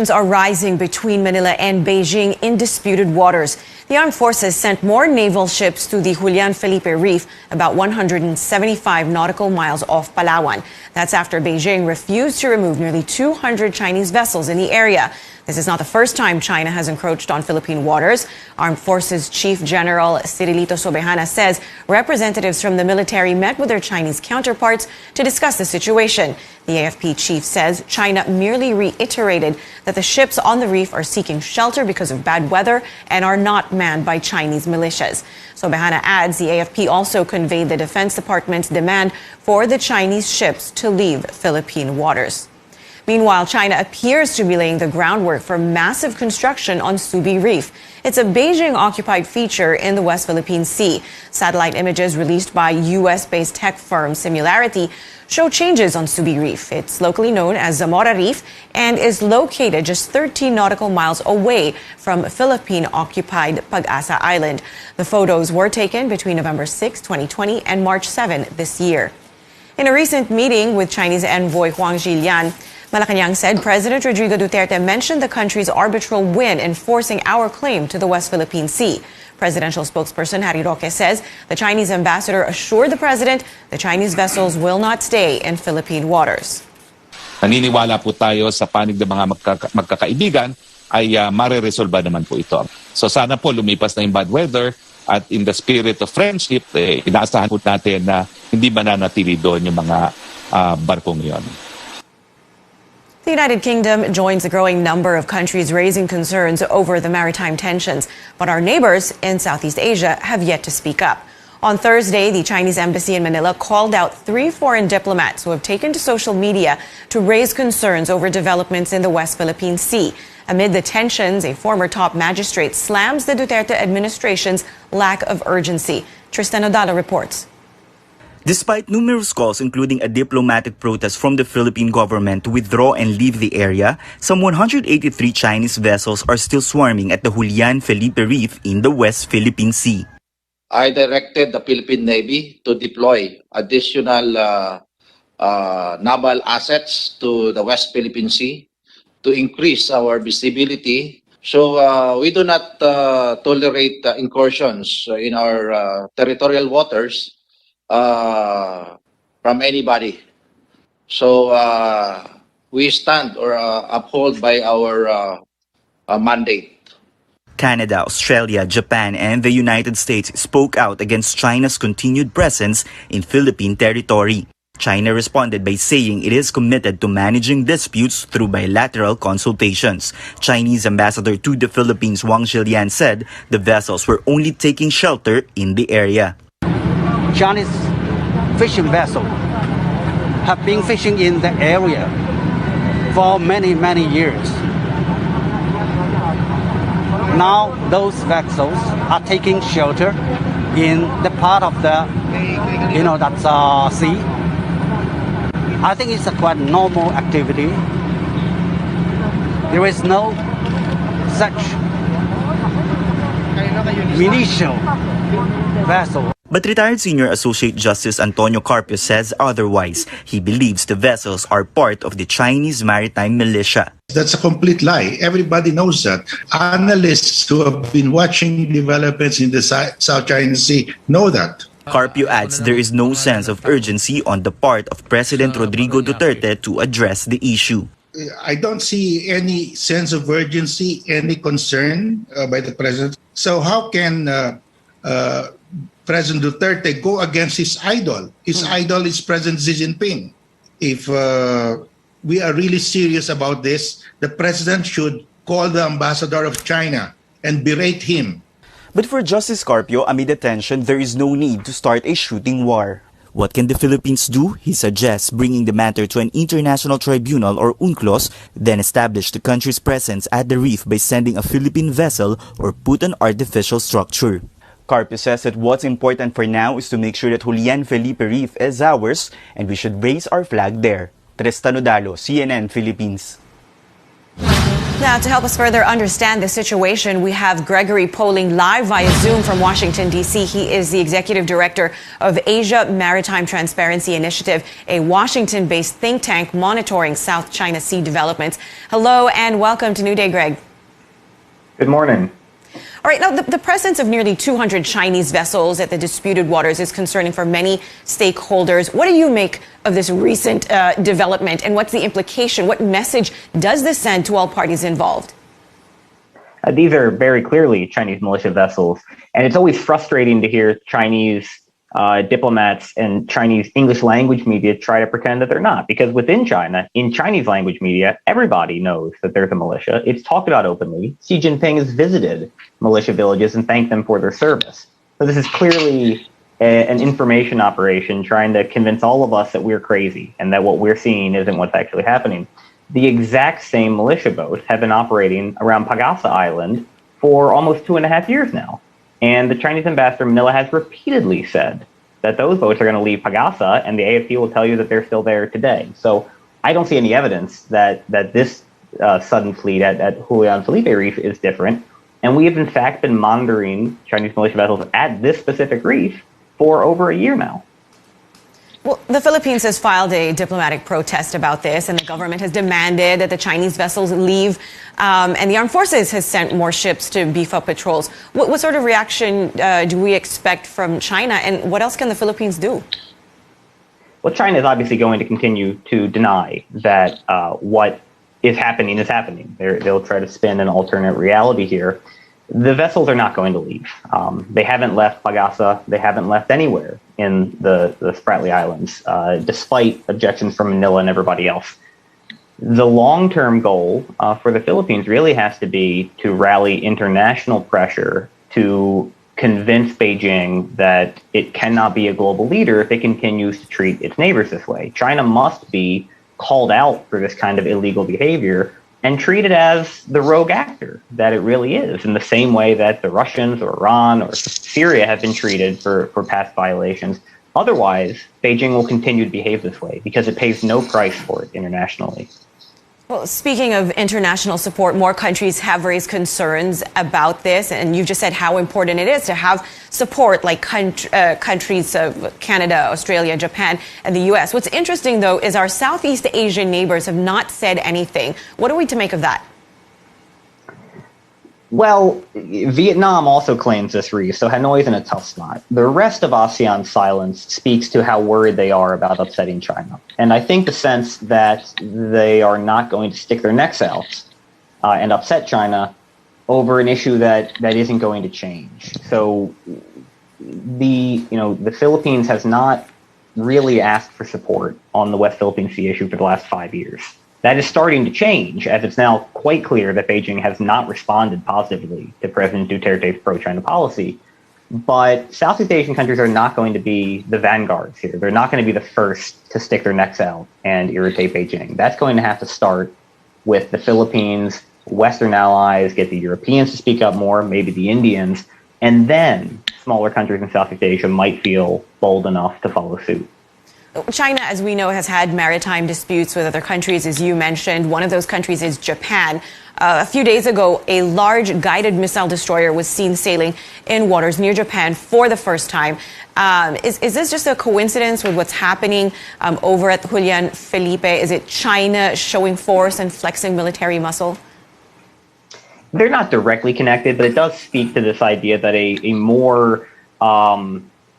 Tensions are rising between Manila and Beijing in disputed waters. The armed forces sent more naval ships to the Julian Felipe Reef, about 175 nautical miles off Palawan. That's after Beijing refused to remove nearly 200 Chinese vessels in the area. This is not the first time China has encroached on Philippine waters. Armed Forces Chief General Cirilito Sobejana says representatives from the military met with their Chinese counterparts to discuss the situation. The AFP chief says China merely reiterated that the ships on the reef are seeking shelter because of bad weather and are not manned by Chinese militias. Sobejana adds the AFP also conveyed the Defense Department's demand for the Chinese ships to leave Philippine waters. Meanwhile, China appears to be laying the groundwork for massive construction on Subi Reef. It's a Beijing-occupied feature in the West Philippine Sea. Satellite images released by U.S.-based tech firm Similarity show changes on Subi Reef. It's locally known as Zamora Reef and is located just 13 nautical miles away from Philippine-occupied Pag-asa Island. The photos were taken between November 6, 2020 and March 7 this year. In a recent meeting with Chinese envoy Huang Zhilian, Malacanang said President Rodrigo Duterte mentioned the country's arbitral win enforcing our claim to the West Philippine Sea. Presidential spokesperson Harry Roque says the Chinese ambassador assured the president the Chinese vessels will not stay in Philippine waters. Naniniwala po tayo sa panig ng mga magkakaibigan ay mareresolba naman po ito. So sana po lumipas na yung bad weather at in the spirit of friendship, inaasahan po natin na hindi mananatili doon yung mga barkong yon. The United Kingdom joins a growing number of countries raising concerns over the maritime tensions, but our neighbors in Southeast Asia have yet to speak up. On Thursday, the Chinese embassy in Manila called out 3 foreign diplomats who have taken to social media to raise concerns over developments in the West Philippine Sea. Amid the tensions, a former top magistrate slams the Duterte administration's lack of urgency. Tristan Odalo reports. Despite numerous calls, including a diplomatic protest from the Philippine government to withdraw and leave the area, some 183 Chinese vessels are still swarming at the Julian Felipe Reef in the West Philippine Sea. I directed the Philippine Navy to deploy additional naval assets to the West Philippine Sea to increase our visibility. So we do not tolerate incursions in our territorial waters from anybody. So we stand or uphold by our mandate. Canada, Australia, Japan, and the United States spoke out against China's continued presence in Philippine territory. China responded by saying it is committed to managing disputes through bilateral consultations. Chinese ambassador to the Philippines, Wang Zhilian, said the vessels were only taking shelter in the area. Chinese fishing vessels have been fishing in the area for many years. Now those vessels are taking shelter in the part of the, sea. I think it's a quite normal activity. There is no such militia vessel. But retired Senior Associate Justice Antonio Carpio says otherwise. He believes the vessels are part of the Chinese maritime militia. That's a complete lie. Everybody knows that. Analysts who have been watching developments in the South China Sea know that. Carpio adds there is no sense of urgency on the part of President Rodrigo Duterte to address the issue. I don't see any sense of urgency, any concern by the president. So how can President Duterte go against his idol? His idol is President Xi Jinping. If we are really serious about this, the president should call the ambassador of China and berate him. But for Justice Carpio, amid the tension, there is no need to start a shooting war. What can the Philippines do? He suggests bringing the matter to an international tribunal or UNCLOS, then establish the country's presence at the reef by sending a Philippine vessel or put an artificial structure. Carpio says that what's important for now is to make sure that Julian Felipe Reef is ours and we should raise our flag there. Tristan Odalo, CNN Philippines. Now, to help us further understand the situation, we have Gregory Poling live via Zoom from Washington, D.C. He is the executive director of Asia Maritime Transparency Initiative, a Washington-based think tank monitoring South China Sea developments. Hello and welcome to New Day, Greg. Good morning. All right, now the presence of nearly 200 Chinese vessels at the disputed waters is concerning for many stakeholders. What do you make of this recent development, and what's the implication? What message does this send to all parties involved? These are very clearly Chinese militia vessels, and it's always frustrating to hear Chinese diplomats and Chinese English language media try to pretend that they're not, because within China, in Chinese language media, everybody knows that there's a militia. It's talked about openly. Xi Jinping has visited militia villages and thanked them for their service. So this is clearly an information operation trying to convince all of us that we're crazy and that what we're seeing isn't what's actually happening. The exact same militia boats have been operating around Pagasa Island for almost 2.5 years now. And the Chinese ambassador Manila has repeatedly said that those boats are going to leave Pagasa, and the AFP will tell you that they're still there today. So I don't see any evidence that this sudden fleet at Julian Felipe Reef is different. And we have, in fact, been monitoring Chinese militia vessels at this specific reef for over a year now. Well, the Philippines has filed a diplomatic protest about this, and the government has demanded that the Chinese vessels leave, and the armed forces has sent more ships to beef up patrols. What sort of reaction do we expect from China, and what else can the Philippines do? Well, China is obviously going to continue to deny that what is happening is happening. They'll try to spin an alternate reality here. The vessels are not going to leave. They haven't left Pagasa. They haven't left anywhere in the Spratly Islands, despite objections from Manila and everybody else. The long-term goal for the Philippines really has to be to rally international pressure to convince Beijing that it cannot be a global leader if it continues to treat its neighbors this way. China must be called out for this kind of illegal behavior and treated as the rogue actor that it really is, in the same way that the Russians or Iran or Syria have been treated for past violations. Otherwise, Beijing will continue to behave this way because it pays no price for it internationally. Well, speaking of international support, more countries have raised concerns about this, and you've just said how important it is to have support like countries of Canada, Australia, Japan, and the U.S. What's interesting, though, is our Southeast Asian neighbors have not said anything. What are we to make of that? Well, Vietnam also claims this reef, so Hanoi's in a tough spot. The rest of ASEAN's silence speaks to how worried they are about upsetting China. And I think the sense that they are not going to stick their necks out and upset China over an issue that isn't going to change. So the Philippines has not really asked for support on the West Philippine Sea issue for the last 5 years. That is starting to change, as it's now quite clear that Beijing has not responded positively to President Duterte's pro-China policy. But Southeast Asian countries are not going to be the vanguards here. They're not going to be the first to stick their necks out and irritate Beijing. That's going to have to start with the Philippines, Western allies, get the Europeans to speak up more, maybe the Indians, and then smaller countries in Southeast Asia might feel bold enough to follow suit. China, as we know, has had maritime disputes with other countries, as you mentioned. One of those countries is Japan. A few days ago, a large guided missile destroyer was seen sailing in waters near Japan for the first time. Is this just a coincidence with what's happening over at Julian Felipe? Is it China showing force and flexing military muscle? They're not directly connected, but it does speak to this idea that a more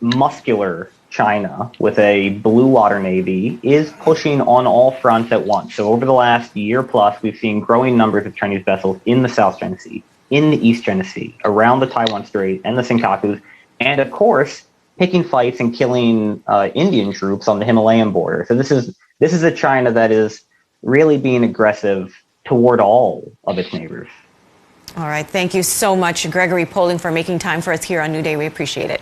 muscular China with a blue water navy is pushing on all fronts at once. So over the last year plus, we've seen growing numbers of Chinese vessels in the South China Sea, in the East China Sea, around the Taiwan Strait and the Senkakus, and of course, picking fights and killing Indian troops on the Himalayan border. So this is a China that is really being aggressive toward all of its neighbors. All right. Thank you so much, Gregory Poling, for making time for us here on New Day. We appreciate it.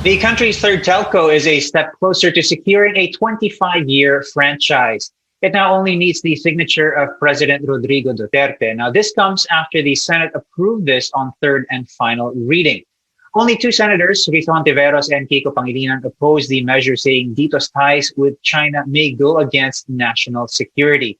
The country's third telco is a step closer to securing a 25-year franchise. It now only needs the signature of President Rodrigo Duterte. Now, this comes after the Senate approved this on third and final reading. Only two senators, Rizzo Hontiveros and Kiko Pangilinan, opposed the measure, saying Dito's ties with China may go against national security.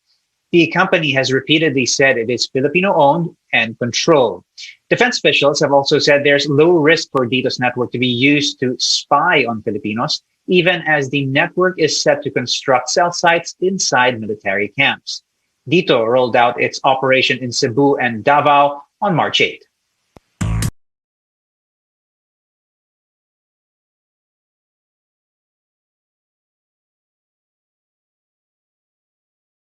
The company has repeatedly said it is Filipino-owned and controlled. Defense officials have also said there's low risk for Dito's network to be used to spy on Filipinos, even as the network is set to construct cell sites inside military camps. Dito rolled out its operation in Cebu and Davao on March 8.